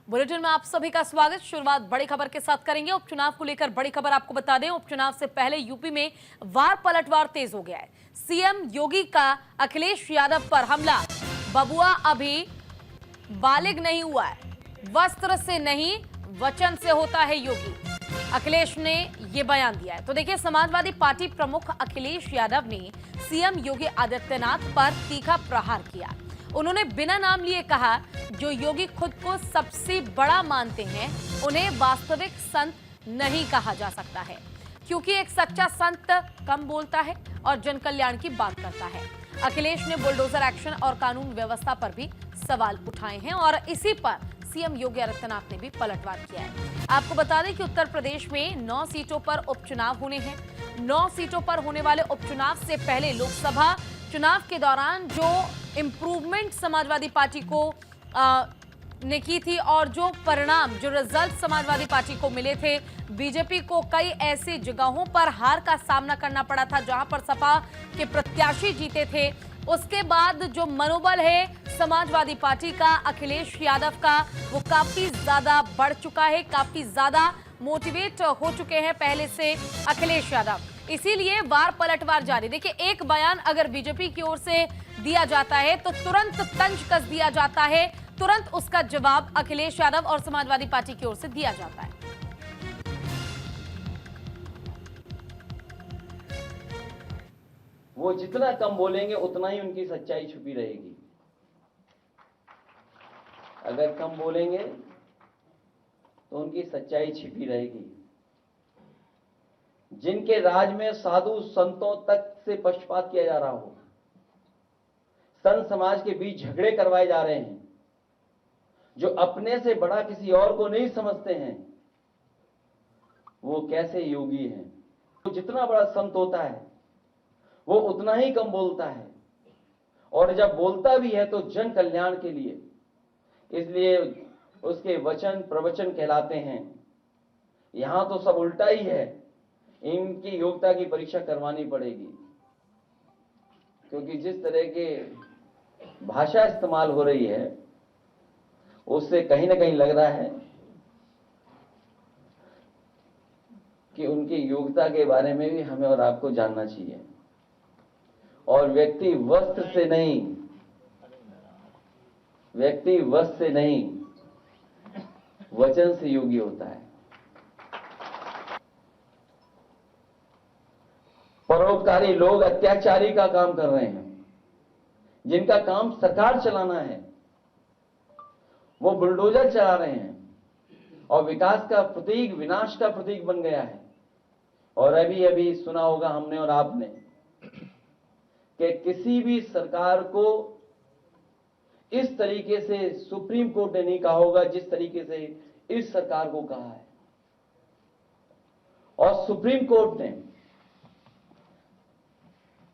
Bulletin में आप सभी का स्वागत। शुरुआत बड़ी खबर के साथ करेंगे। उपचुनाव को लेकर बड़ी खबर आपको बता दें, उपचुनाव से पहले यूपी में वार पलटवार तेज हो गया है। सीएम योगी का अखिलेश यादव पर हमला। बबुआ अभी बालिग नहीं हुआ है, वस्त्र से नहीं वचन से होता है योगी, अखिलेश ने यह बयान दिया है। तो देखिए, समाजवादी पार्टी प्रमुख अखिलेश यादव ने सीएम योगी आदित्यनाथ पर तीखा प्रहार किया। उन्होंने बिना नाम लिए कहा, जो योगी खुद को सबसे बड़ा मानते हैं उन्हें वास्तविक संत नहीं कहा जा सकता है, क्योंकि एक सच्चा संत कम बोलता है और जन कल्याण की बात करता है। अखिलेश ने बुलडोजर एक्शन और कानून व्यवस्था पर भी सवाल उठाए हैं और इसी पर सीएम योगी आदित्यनाथ ने भी पलटवार किया है। आपको बता दें कि उत्तर प्रदेश में 9 सीटों पर उपचुनाव होने हैं। 9 सीटों पर होने वाले उपचुनाव से पहले लोकसभा चुनाव के दौरान जो इंप्रूवमेंट समाजवादी पार्टी को ने की थी और जो परिणाम, जो रिजल्ट समाजवादी पार्टी को मिले थे, बीजेपी को कई ऐसी जगहों पर हार का सामना करना पड़ा था जहां पर सपा के प्रत्याशी जीते थे। उसके बाद जो मनोबल है समाजवादी पार्टी का, अखिलेश यादव का, वो काफी ज्यादा बढ़ चुका है, काफी ज्यादा मोटिवेट हो चुके हैं पहले से अखिलेश यादव। इसीलिए वार पलटवार जारी। देखिए, एक बयान अगर बीजेपी की ओर से दिया जाता है तो तुरंत तंज कस दिया जाता है, तुरंत उसका जवाब अखिलेश यादव और समाजवादी पार्टी की ओर से दिया जाता है। वो जितना कम बोलेंगे उतना ही उनकी सच्चाई छुपी रहेगी। अगर कम बोलेंगे तो उनकी सच्चाई छिपी रहेगी। जिनके राज में साधु संतों तक से पक्षपात किया जा रहा हो, संत समाज के बीच झगड़े करवाए जा रहे हैं, जो अपने से बड़ा किसी और को नहीं समझते हैं, वो कैसे योगी हैं? तो जितना बड़ा संत होता है वो उतना ही कम बोलता है, और जब बोलता भी है तो जन कल्याण के लिए, इसलिए उसके वचन प्रवचन कहलाते हैं। यहां तो सब उल्टा ही है। इनकी योग्यता की परीक्षा करवानी पड़ेगी, क्योंकि जिस तरह के भाषा इस्तेमाल हो रही है उससे कहीं ना कहीं लग रहा है कि उनकी योग्यता के बारे में भी हमें और आपको जानना चाहिए। और व्यक्ति वस्त्र से नहीं, व्यक्ति वस्त्र से नहीं, वचन से योगी होता है। परोपकारी लोग अत्याचारी का काम कर रहे हैं, जिनका काम सरकार चलाना है, वो बुलडोजर चला रहे हैं और विकास का प्रतीक विनाश का प्रतीक बन गया है। और अभी अभी सुना होगा हमने और आपने कि किसी भी सरकार को इस तरीके से सुप्रीम कोर्ट ने नहीं कहा होगा जिस तरीके से इस सरकार को कहा है। और सुप्रीम कोर्ट ने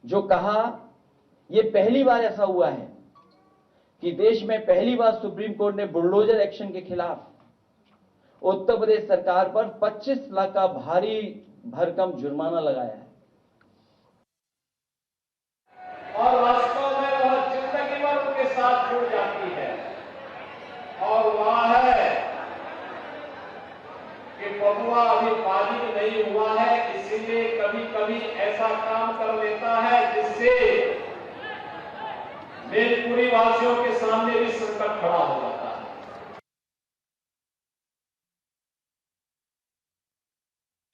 जो कहा, यह पहली बार ऐसा हुआ है कि देश में पहली बार सुप्रीम कोर्ट ने बुलडोजर एक्शन के खिलाफ उत्तर प्रदेश सरकार पर 25 लाख का भारी भरकम जुर्माना लगाया है। और वास्तव में वह जिंदगी भर उनके साथ जुड़ जाती है, और वह है कि बबुआ अभी बालिग नहीं हुआ है, इसीलिए कभी कभी ऐसा काम कर लेता है जिससे मेलपुरी वासियों के सामने भी संकट खड़ा हो जाता है।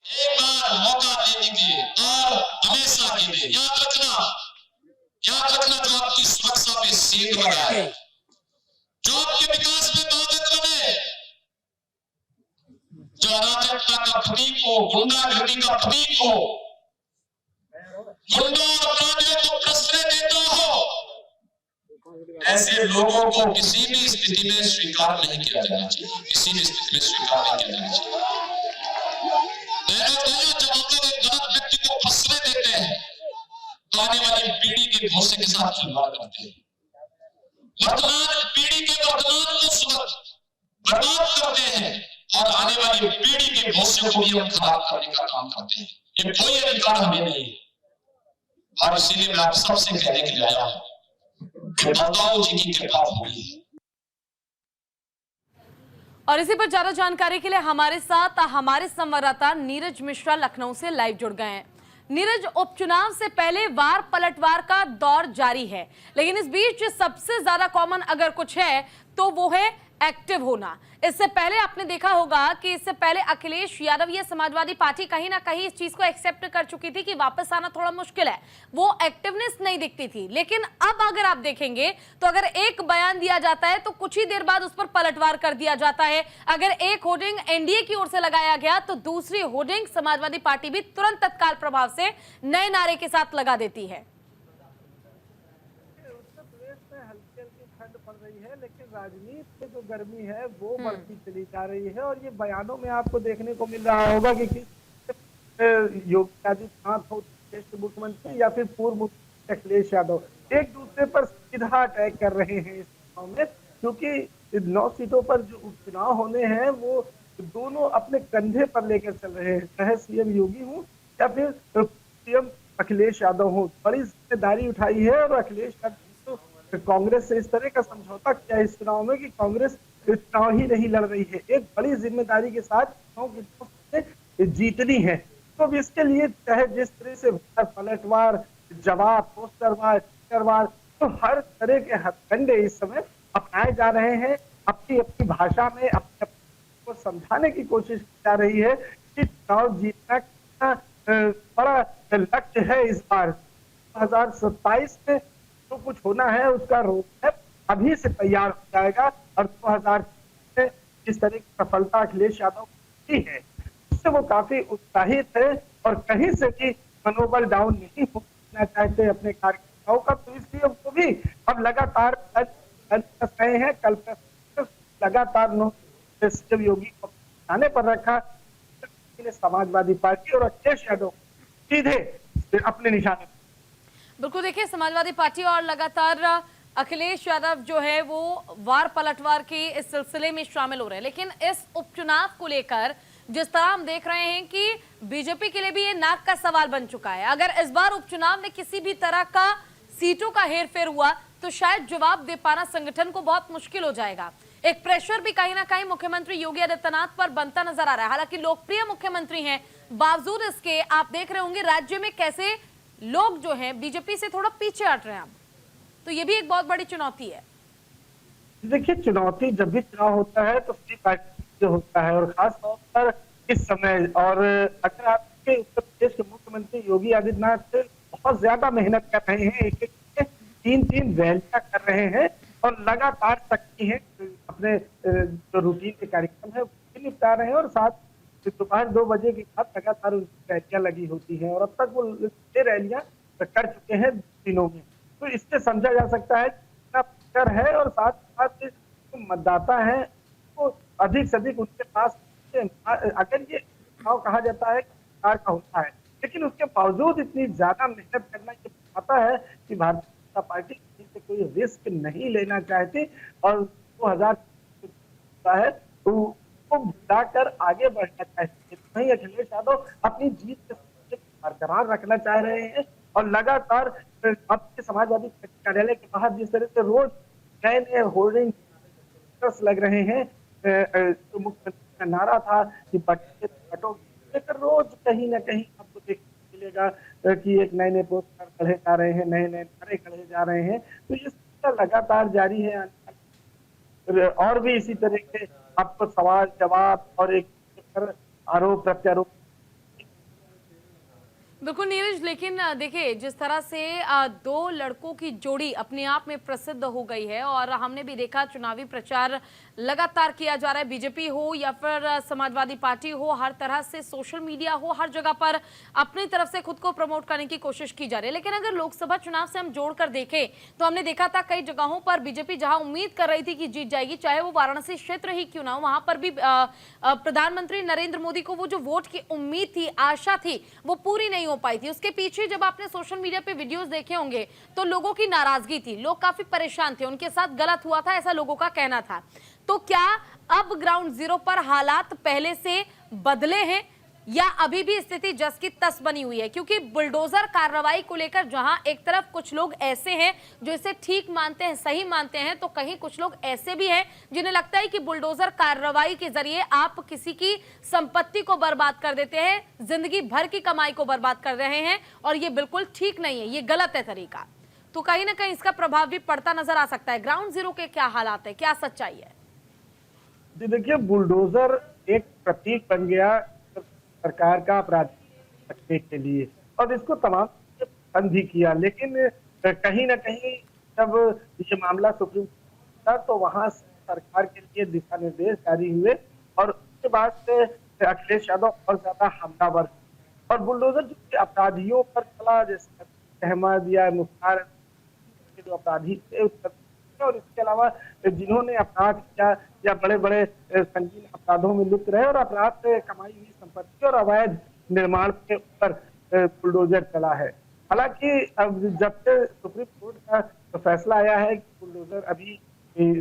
एक बार मौका दे दीजिए और हमेशा के लिए याद रखना जो आपकी सुरक्षा पे सेंध लगाए, जो आपके विकास में बाधक बने, जो अराजकता का प्रतीक हो, गुंडागर्दी का प्रतीक हो, गुंडों और अपराधियों को प्रश्रय देता हो, ऐसे लोगों को किसी भी स्थिति में स्वीकार नहीं किया जाना चाहिए। किसी भी स्थिति में स्वीकार नहीं किया जाना चाहिए। जब हम लोग एक गलत व्यक्ति को प्रश्रय देते हैं तो आने वाली पीढ़ी के भरोसे के साथ खिलवाड़ करते हैं। वर्तमान पीढ़ी के वर्तमान को बर्बाद करते हैं और आने वाली पीढ़ी के भविष्य को भी हम खराब करने का काम करते हैं। ये कोई अधिकार हमें नहीं है। और इसीलिए मैं आप सबसे कहने के लिए आया हूं कि बलदाऊ जी की कृपा हुई है। और इसी पर ज्यादा जानकारी के लिए हमारे साथ हमारे संवाददाता नीरज मिश्रा लखनऊ से लाइव जुड़ गए हैं। नीरज, उपचुनाव से पहले वार पलटवार का दौर जारी है, लेकिन इस बीच सबसे ज्यादा कॉमन अगर कुछ है तो वो है एक्टिव होना। इससे पहले आपने देखा होगा कि इससे पहले अखिलेश यादव या समाजवादी पार्टी कहीं ना कहीं इस चीज को एक्सेप्ट कर चुकी थी कि वापस आना थोड़ा मुश्किल है, वो एक्टिवनेस नहीं दिखती थी। लेकिन अब अगर आप देखेंगे तो अगर एक बयान दिया जाता है तो कुछ ही देर बाद उस पर पलटवार कर दिया जाता है। अगर एक होर्डिंग एनडीए की ओर से लगाया गया तो दूसरी होर्डिंग समाजवादी पार्टी भी तुरंत तत्काल प्रभाव से नए नारे के साथ लगा देती है। ठंड पड़ रही है, लेकिन राजनीति में जो गर्मी है वो बढ़ती चली जा रही है। और ये बयानों में आपको देखने को मिल रहा होगा कि किस योगी आदित्यनाथ हो, देश के मुख्यमंत्री या फिर पूर्व मुख्यमंत्री अखिलेश यादव एक दूसरे पर सीधा अटैक कर रहे हैं इस चुनाव में, क्योंकि 9 सीटों पर जो उपचुनाव होने हैं वो दोनों अपने कंधे पर लेकर चल रहे हैं, चाहे सीएम योगी हो या फिर सीएम अखिलेश यादव हो। बड़ी जिम्मेदारी उठाई है और अखिलेश यादव कांग्रेस से इस तरह का समझौता किया इस चुनाव में कि कांग्रेस चुनाव ही नहीं लड़ रही है, एक बड़ी जिम्मेदारी के साथ चुनाव की जीतनी है। तो इसके लिए चाहे जिस तरह से पलटवार, जवाब, पोस्टरवार, तो हर तरह के हथकंडे इस समय अपनाए जा रहे हैं। अपनी अपनी भाषा में अपने को समझाने की कोशिश की जा रही है कि चुनाव जीतना कितना बड़ा लक्ष्य है। इस बार 2027 में जो कुछ होना है उसका रोड मैप अभी से तैयार हो जाएगा और 2000 में जिस तरह की सफलता अखिलेश यादव की है उससे वो काफी उत्साहित है और कहीं से भी मनोबल डाउन नहीं होना चाहते अपने कार्यकर्ताओं का। तो इसलिए वो भी अब लगातार रहे हैं। कल लगातार सीएम योगी को आने पर रखा, समाजवादी पार्टी और अखिलेश यादव सीधे अपने निशाने। बिल्कुल, देखिए समाजवादी पार्टी और लगातार अखिलेश यादव जो है वो वार पलटवार के इस सिलसिले में शामिल हो रहे हैं। लेकिन इस उपचुनाव को लेकर जिस तरह हम देख रहे हैं कि बीजेपी के लिए भी ये नाक का सवाल बन चुका है। अगर इस बार उपचुनाव में किसी भी तरह का सीटों का हेरफेर हुआ तो शायद जवाब दे पाना संगठन को बहुत मुश्किल हो जाएगा। एक प्रेशर भी कहीं ना कहीं मुख्यमंत्री योगी आदित्यनाथ पर बनता नजर आ रहा है। हालांकि लोकप्रिय मुख्यमंत्री हैं, बावजूद इसके आप देख रहे होंगे राज्य में कैसे लोग जो हैं बीजेपी से थोड़ा पीछे हट रहे हैं। तो ये भी एक बहुत बड़ी चुनौती है। देखिए, चुनौती जब भी चुनाव होता है तो फ्री पार्टी जो होता है और खास तौर पर इस समय, और अगर आपके उत्तर प्रदेश के मुख्यमंत्री योगी आदित्यनाथ बहुत ज्यादा मेहनत कर रहे हैं, एक एक 3 रैलियां कर रहे हैं और लगातार सक्रिय हैं, अपने जो रूटीन के कार्यक्रम है वो निपटा रहे हैं और साथ दोपहर 2 बजे के बाद लगातार उनकी रैलियां लगी होती हैं और अब तक वो 6 रैलियां कर चुके हैं दिनों में। तो इससे समझा जा सकता है कितना प्रेशर है और साथ साथ जो मतदाता है वो अधिक से अधिक उनके पास। अगर ये चुनाव कहा जाता है सरकार का होता है, लेकिन उसके बावजूद इतनी ज्यादा मेहनत करना ये बताता है कि भारतीय जनता पार्टी से कोई रिस्क नहीं लेना चाहती और 2000 है तो को भुलाकर आगे बढ़ना चाहते हैं। वहीं अखिलेश यादव अपनी जीत के बरकरार रखना चाह रहे हैं और लगातार अब समाजवादी कार्यालय के बाहर जिस तरह से रोज नए होर्डिंग लग रहे हैं, तो मुख्यमंत्री का नारा था कि बटो लेकर रोज कहीं ना कहीं आपको देखने मिलेगा कि एक नए पोस्टर खड़े जा रहे हैं, नए नारे खड़े जा रहे हैं। तो ये लगातार जारी है और भी इसी तरह के आपको सवाल जवाब और एक आरोप प्रत्यारोप। बिल्कुल नीरज, लेकिन देखिए जिस तरह से 2 लड़कों की जोड़ी अपने आप में प्रसिद्ध हो गई है और हमने भी देखा चुनावी प्रचार लगातार किया जा रहा है, बीजेपी हो या फिर समाजवादी पार्टी हो, हर तरह से सोशल मीडिया हो, हर जगह पर अपनी तरफ से खुद को प्रमोट करने की कोशिश की जा रही है। लेकिन अगर लोकसभा चुनाव से हम जोड़कर देखें तो हमने देखा था कई जगहों पर बीजेपी जहां उम्मीद कर रही थी कि जीत जाएगी, चाहे वो वाराणसी क्षेत्र ही क्यों ना हो, वहां पर भी प्रधानमंत्री नरेंद्र मोदी को वो जो वोट की उम्मीद थी, आशा थी, वो पूरी नहीं हो पाई थी। उसके पीछे जब आपने सोशल मीडिया पे वीडियोस देखे होंगे तो लोगों की नाराजगी थी, लोग काफी परेशान थे, उनके साथ गलत हुआ था ऐसा लोगों का कहना था। तो क्या अब ग्राउंड जीरो पर हालात पहले से बदले हैं? या अभी भी स्थिति जस की तस बनी हुई है? क्योंकि बुलडोजर कार्रवाई को लेकर जहां एक तरफ कुछ लोग ऐसे हैं जो इसे ठीक मानते हैं, सही मानते हैं, तो कहीं कुछ लोग ऐसे भी हैं जिन्हें लगता है कि बुलडोजर कार्रवाई के जरिए आप किसी की संपत्ति को बर्बाद कर देते हैं, जिंदगी भर की कमाई को बर्बाद कर रहे हैं, और ये बिल्कुल ठीक नहीं है, ये गलत है तरीका। तो कहीं ना कहीं इसका प्रभाव भी पड़ता नजर आ सकता है। ग्राउंड जीरो के क्या हालात है, क्या सच्चाई है? जी देखिए, बुलडोजर एक प्रतीक बन गया सरकार का अपराध रखने के लिए, और इसको तमाम बंद भी किया। लेकिन कहीं ना कहीं जब ये मामला सुप्रीम कोर्ट था तो वहां सरकार के लिए दिशा निर्देश जारी हुए, और उसके बाद से अखिलेश यादव और ज्यादा हमलावर, और बुलडोजर जो अपराधियों पर चला, जैसे अहमद या मुख्तार के जो अपराधी थे, और इसके अलावा जिन्होंने अपराध किया या बड़े बड़े संगीन अपराधों में लिप्त रहे और अपराध से कमाई हुई संपत्ति और अवैध निर्माण के ऊपर बुलडोजर चला है। हालांकि अब जब से सुप्रीम कोर्ट का फैसला आया है कि बुलडोजर अभी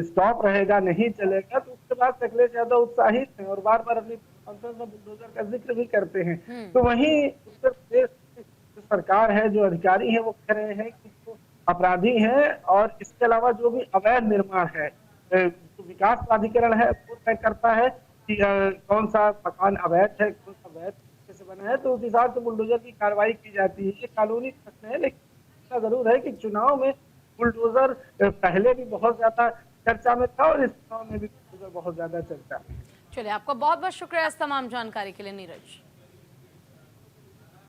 स्टॉप रहेगा, नहीं चलेगा, तो उसके बाद अखिलेश यादव उत्साहित हैं और बार बार अपनी कॉन्फ्रेंस में बुलडोजर का जिक्र भी करते हैं। तो वहीं उत्तर प्रदेश की सरकार है, जो अधिकारी है, वो कह रहे हैं कि अपराधी हैं, और इसके अलावा जो भी अवैध निर्माण है, जो विकास प्राधिकरण है वो तय करता है कि कौन सा मकान अवैध है, कौन सा वैध से बना है, तो उस हिसाब से बुलडोजर की कार्रवाई की जाती है। ये कानूनी प्रश्न है, लेकिन इतना जरूर है कि चुनाव में बुलडोजर पहले भी बहुत ज्यादा चर्चा में था और इस चुनाव में भी बुलडोजर बहुत ज्यादा चर्चा में। चलिए, आपका बहुत बहुत शुक्रिया इस तमाम जानकारी के लिए नीरज।